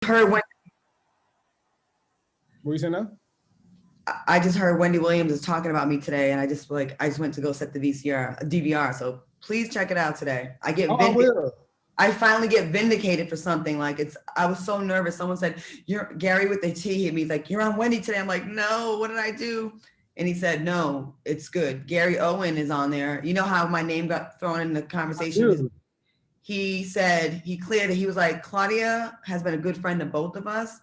heard when What are you saying now? I just heard Wendy Williams is talking about me today, and I just went to go set the DVR. So please check it out today. Oh, I will. I finally get vindicated for something. Like I was so nervous. Someone said, "You're Gary with the T." Hit me. He's like, "You're on Wendy today." I'm like, "No, what did I do?" And he said, "No, it's good. Gary Owen is on there. You know how my name got thrown in the conversation? He said he cleared it. He was like, Claudia has been a good friend to both of us,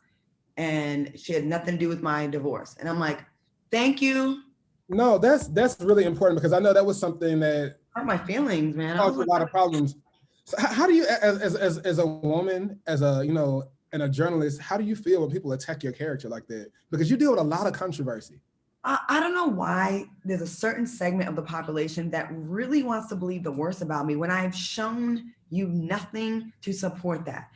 and she had nothing to do with my divorce. And I'm like, thank you. No, that's really important because I know that was something that hurt my feelings, man. caused a lot of problems. So how do you, as a woman, as a and a journalist, how do you feel when people attack your character like that? Because you deal with a lot of controversy. I don't know why there's a certain segment of the population that really wants to believe the worst about me when I've shown you nothing to support that.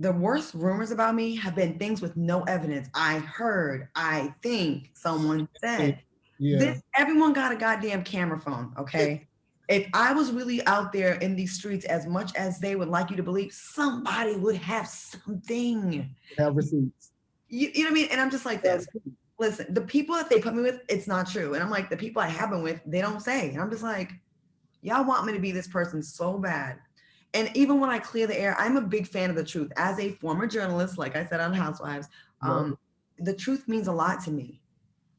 The worst rumors about me have been things with no evidence. I heard, I think someone said. Yeah. Everyone got a goddamn camera phone, okay? If I was really out there in these streets as much as they would like you to believe, somebody would have something. Have receipts. You know what I mean? And I'm just like this. Listen, the people that they put me with, it's not true. And I'm like, the people I have been with, they don't say. And I'm just like, y'all want me to be this person so bad. And even when I clear the air, I'm a big fan of the truth. As a former journalist, like I said on Housewives, the truth means a lot to me.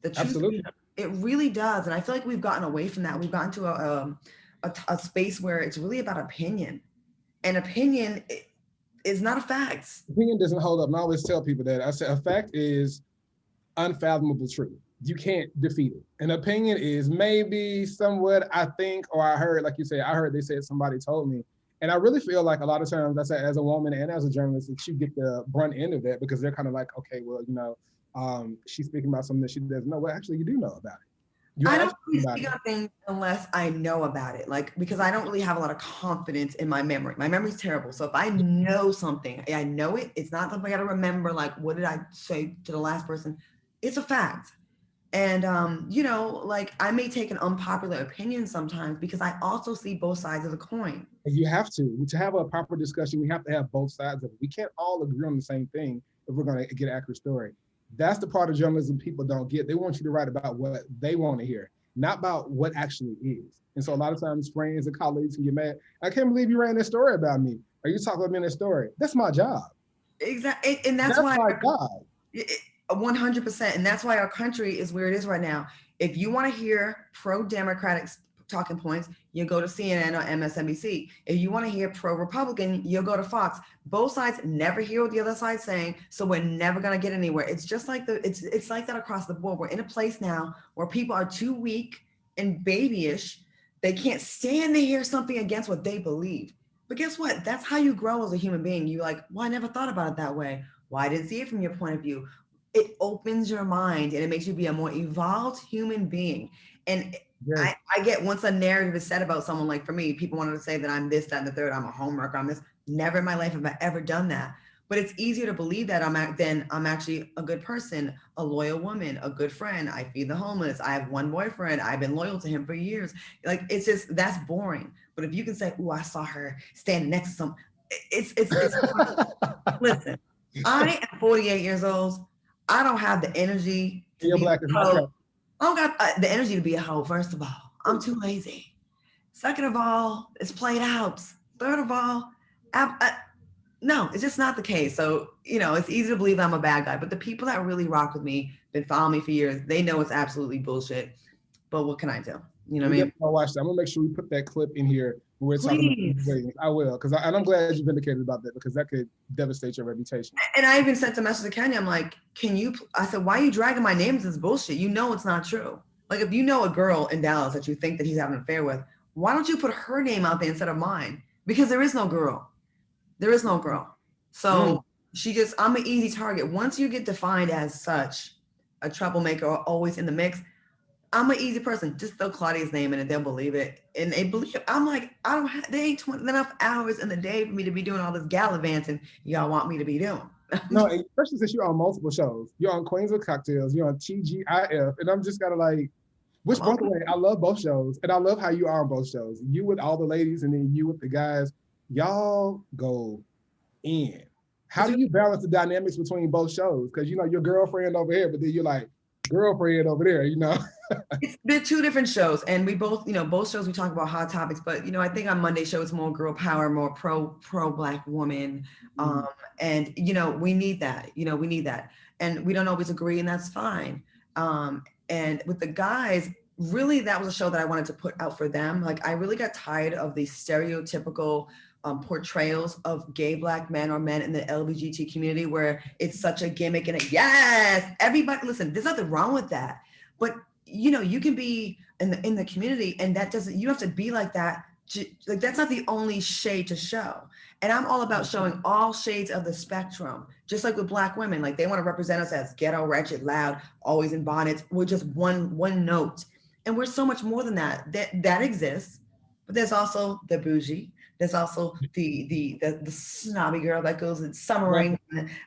The truth, absolutely. It really does. And I feel like we've gotten away from that. We've gotten to a space where it's really about opinion. And opinion is not a fact. Opinion doesn't hold up. And I always tell people that. I say a fact is unfathomable truth. You can't defeat it. An opinion is maybe somewhat I think or I heard, like you said, I heard they said somebody told me. And I really feel like a lot of times, I say as a woman and as a journalist, that you get the brunt end of that because they're kind of like, okay, well, she's speaking about something that she doesn't know. Well, actually, you do know about it. I don't really speak on things unless I know about it, like because I don't really have a lot of confidence in my memory. My memory's terrible. So if I know something, I know it. It's not something I got to remember. Like, what did I say to the last person? It's a fact. And, like I may take an unpopular opinion sometimes because I also see both sides of the coin. You have to have a proper discussion. We have to have both sides of it. We can't all agree on the same thing if we're going to get an accurate story. That's the part of journalism people don't get. They want you to write about what they want to hear, not about what actually is. And so a lot of times friends and colleagues can get mad. I can't believe you ran this story about me. Are you talking about me in a story? That's my job. Exactly. And that's why my job. 100%. And that's why our country is where it is right now. If you want to hear pro-democratic talking points, you go to CNN or MSNBC. If you want to hear pro-Republican, you'll go to Fox. Both sides never hear what the other side's saying, so we're never going to get anywhere. It's just like it's like that across the board. We're in a place now where people are too weak and babyish. They can't stand to hear something against what they believe. But guess what? That's how you grow as a human being. You're like, well, I never thought about it that way. Why didn't see it from your point of view? It opens your mind and it makes you be a more evolved human being. And yes. I get once a narrative is said about someone, like for me, people wanted to say that I'm this, that, and the third, I'm a homewrecker, I'm this. Never in my life have I ever done that. But it's easier to believe that I'm actually a good person, a loyal woman, a good friend. I feed the homeless. I have one boyfriend. I've been loyal to him for years. Like, it's just, that's boring. But if you can say, oh, I saw her standing next to some, it's listen, I am 48 years old. I don't have the energy to be a hoe. I don't got the energy to be a hoe, first of all. I'm too lazy. Second of all, it's played out. Third of all, no, it's just not the case. So, it's easy to believe I'm a bad guy. But the people that really rock with me, been following me for years, they know it's absolutely bullshit. But what can I do? You know what I mean? I'll watch that. I'm going to make sure we put that clip in here when we're talking about ratings. I will, and I'm glad you vindicated about that because that could devastate your reputation. And I even sent a message to Kenya. I'm like, I said, why are you dragging my name into this bullshit? You know it's not true. Like, if you know a girl in Dallas that you think that he's having an affair with, why don't you put her name out there instead of mine? Because there is no girl. There is no girl. So I'm an easy target. Once you get defined as such, a troublemaker or always in the mix, I'm an easy person. Just throw Claudia's name in it. They'll believe it. And they believe it. I'm like, there ain't enough hours in the day for me to be doing all this gallivanting y'all want me to be doing. No, especially since you're on multiple shows. You're on Queens of Cocktails. You're on TGIF. And I'm just kind of like, which, by the way, I love both shows. And I love how you are on both shows. You with all the ladies and then you with the guys. Y'all go in. How do you balance the dynamics between both shows? Because you know your girlfriend over here, but then you're like girlfriend over there, you know. They're two different shows, and we both, both shows we talk about hot topics, but I think on Monday show it's more girl power, more pro Black woman, and we need that, we need that, and we don't always agree, and that's fine. And with the guys, really, that was a show that I wanted to put out for them. Like, I really got tired of the stereotypical portrayals of gay Black men or men in the LGBT community, where it's such a gimmick and yes, everybody, listen, there's nothing wrong with that, but you can be in the community, and that doesn't, you have to be like that. Like, that's not the only shade to show. And I'm all about showing all shades of the spectrum, just like with Black women. Like, they want to represent us as ghetto, wretched, loud, always in bonnets. We're just one note. And we're so much more than that. That exists. But there's also the bougie. There's also the snobby girl that goes and summering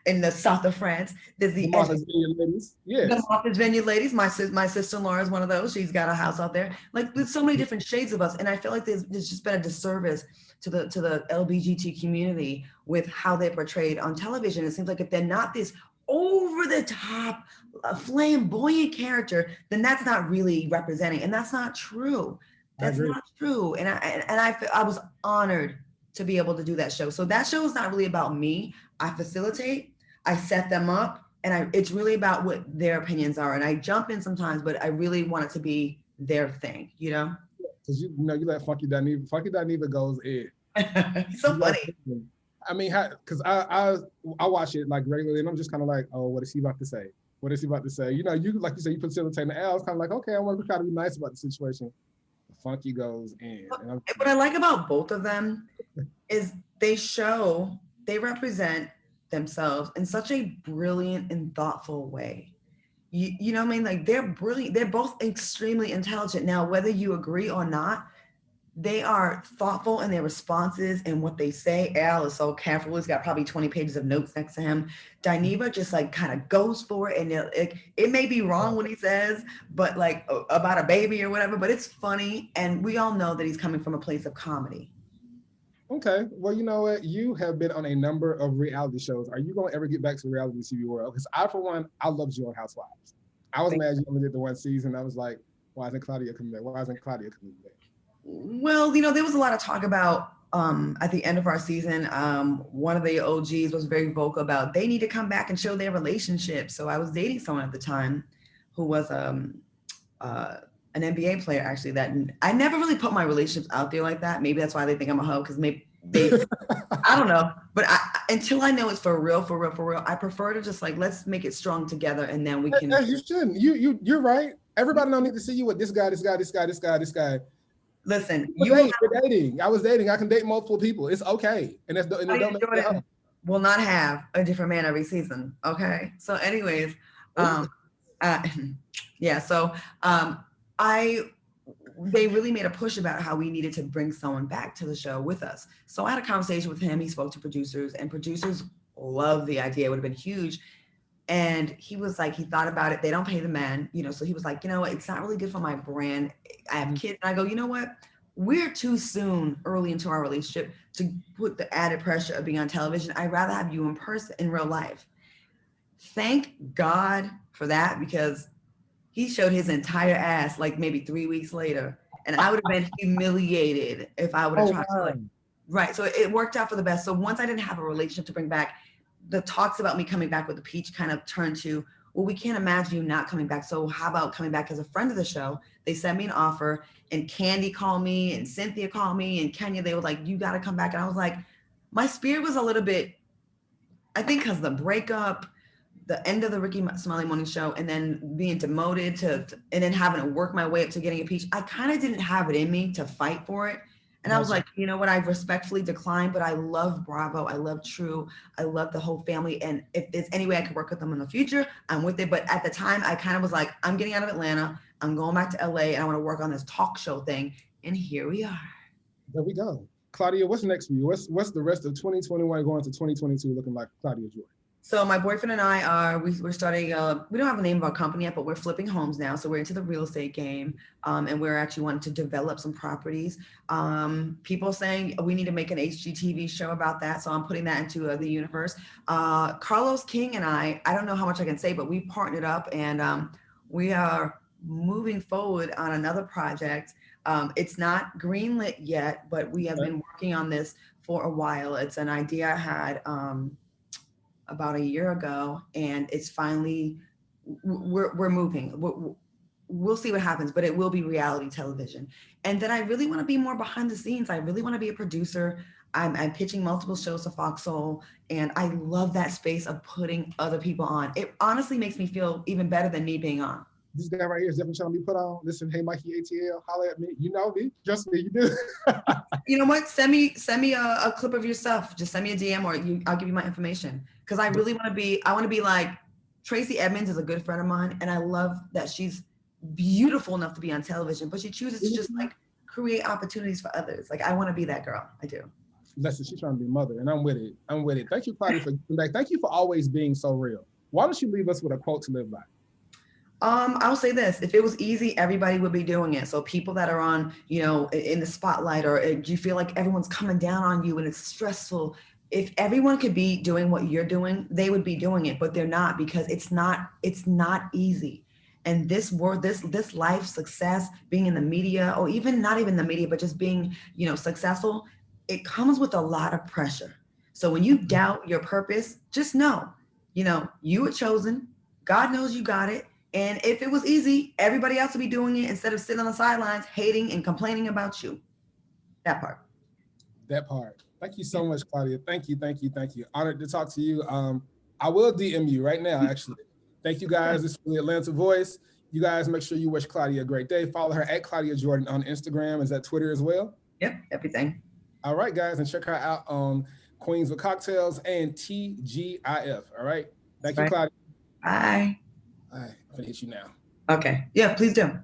in the south of France. There's the Martha's Vineyard ladies. Yes. The Martha's Vineyard ladies. My sister-in-law is one of those. She's got a house out there. Like, there's so many different shades of us, and I feel like there's just been a disservice to the LGBT community with how they're portrayed on television. It seems like if they're not this over-the-top, flamboyant character, then that's not really representing, and that's not true. That's not true. And I was honored to be able to do that show. So that show is not really about me. I facilitate, I set them up, and it's really about what their opinions are. And I jump in sometimes, but I really want it to be their thing, Because you let Funky Dineva. Funky Dineva goes in. It's so funny. I mean, because I watch it like regularly, and I'm just kind of like, oh, what is he about to say? What is he about to say? You like you say, you facilitate, and I was kind of like, okay, I want to try to be nice about the situation. Funky goes in. What I like about both of them is they represent themselves in such a brilliant and thoughtful way. You know what I mean? Like, they're brilliant. They're both extremely intelligent. Now, whether you agree or not, they are thoughtful in their responses and what they say. Al is so careful. He's got probably 20 pages of notes next to him. Dineva just like kind of goes for it. And it may be wrong what he says, but like about a baby or whatever, but it's funny. And we all know that he's coming from a place of comedy. Okay. Well, you know what? You have been on a number of reality shows. Are you going to ever get back to the reality TV world? Because I, for one, I loved you on Housewives. I was mad you only did the one season. I was like, why isn't Claudia coming back? Why isn't Claudia coming back? Well, there was a lot of talk about at the end of our season, one of the OGs was very vocal about they need to come back and show their relationship. So I was dating someone at the time who was an NBA player, actually, that I never really put my relationships out there like that. Maybe that's why they think I'm a hoe, because maybe I don't know. But until I know it's for real, I prefer to just like, let's make it strong together, and then we can. You shouldn't. You're right. Everybody don't need to see you with this guy. Listen, you're dating. I was dating. I can date multiple people. It's okay. And that's Jordan will not have a different man every season. Okay. So, anyways, yeah. So, they really made a push about how we needed to bring someone back to the show with us. So I had a conversation with him. He spoke to producers, and producers loved the idea. It would have been huge. And he was like, he thought about it. They don't pay the men, so he was like, what? It's not really good for my brand. I have kids. And I go, you know what? We're too soon early into our relationship to put the added pressure of being on television. I'd rather have you in person, in real life. Thank God for that, because he showed his entire ass like maybe 3 weeks later. And I would have been humiliated if I would have tried to right. So it worked out for the best. So once I didn't have a relationship to bring back, the talks about me coming back with the Peach kind of turned to, well, we can't imagine you not coming back. So how about coming back as a friend of the show? They sent me an offer, and Candy called me, and Cynthia called me, and Kenya, they were like, you got to come back. And I was like, my spirit was a little bit, I think because the breakup, the end of the Ricky Smiley Morning Show, and then being demoted and then having to work my way up to getting a Peach, I kind of didn't have it in me to fight for it. And I was like, you know what, I respectfully declined, but I love Bravo. I love True. I love the whole family. And if there's any way I could work with them in the future, I'm with it. But at the time, I kind of was like, I'm getting out of Atlanta. I'm going back to LA, and I want to work on this talk show thing. And here we are. There we go. Claudia, what's next for you? What's the rest of 2021 going to 2022 looking like, Claudia Jordan? So my boyfriend and I we're starting, we don't have the name of our company yet, but we're flipping homes now. So we're into the real estate game, and we're actually wanting to develop some properties. People saying we need to make an HGTV show about that. So I'm putting that into the universe. Carlos King and I don't know how much I can say, but we partnered up and we are moving forward on another project. It's not greenlit yet, but we have been working on this for a while. It's an idea I had about a year ago, and it's finally, we're moving. We'll see what happens, but it will be reality television. And then I really want to be more behind the scenes. I really want to be a producer. I'm pitching multiple shows to Fox Soul, and I love that space of putting other people on. It honestly makes me feel even better than me being on. This guy right here is definitely trying to be put on. Listen, hey, Mikey ATL, holla at me. You know me. Trust me, you do. You know what? Send me a clip of your stuff. Just send me a DM, or I'll give you my information. Because I really want to be, like, Tracy Edmonds is a good friend of mine, and I love that she's beautiful enough to be on television, but she chooses to just like create opportunities for others. Like, I want to be that girl. I do. Listen, she's trying to be a mother, and I'm with it. Thank you, Claudia, for coming back. Thank you for always being so real. Why don't you leave us with a quote to live by? I'll say this: if it was easy, everybody would be doing it. So people that are on, in the spotlight, or you feel like everyone's coming down on you and it's stressful. If everyone could be doing what you're doing, they would be doing it, but they're not, because it's not easy. And this life success, being in the media, or even not even the media, but just being, successful, it comes with a lot of pressure. So when you doubt your purpose, just know, you were chosen. God knows you got it. And if it was easy, everybody else would be doing it instead of sitting on the sidelines, hating and complaining about you. That part. Thank you so much, Claudia. Thank you. Honored to talk to you. I will DM you right now, actually. Thank you, guys. This is the Atlanta Voice. You guys make sure you wish Claudia a great day. Follow her at Claudia Jordan on Instagram. Is that Twitter as well? Yep, everything. All right, guys. And check her out on Queens with Cocktails and TGIF. All right. Thank you, Claudia. Bye. All right, I'm gonna hit you now. Okay. Yeah, please do.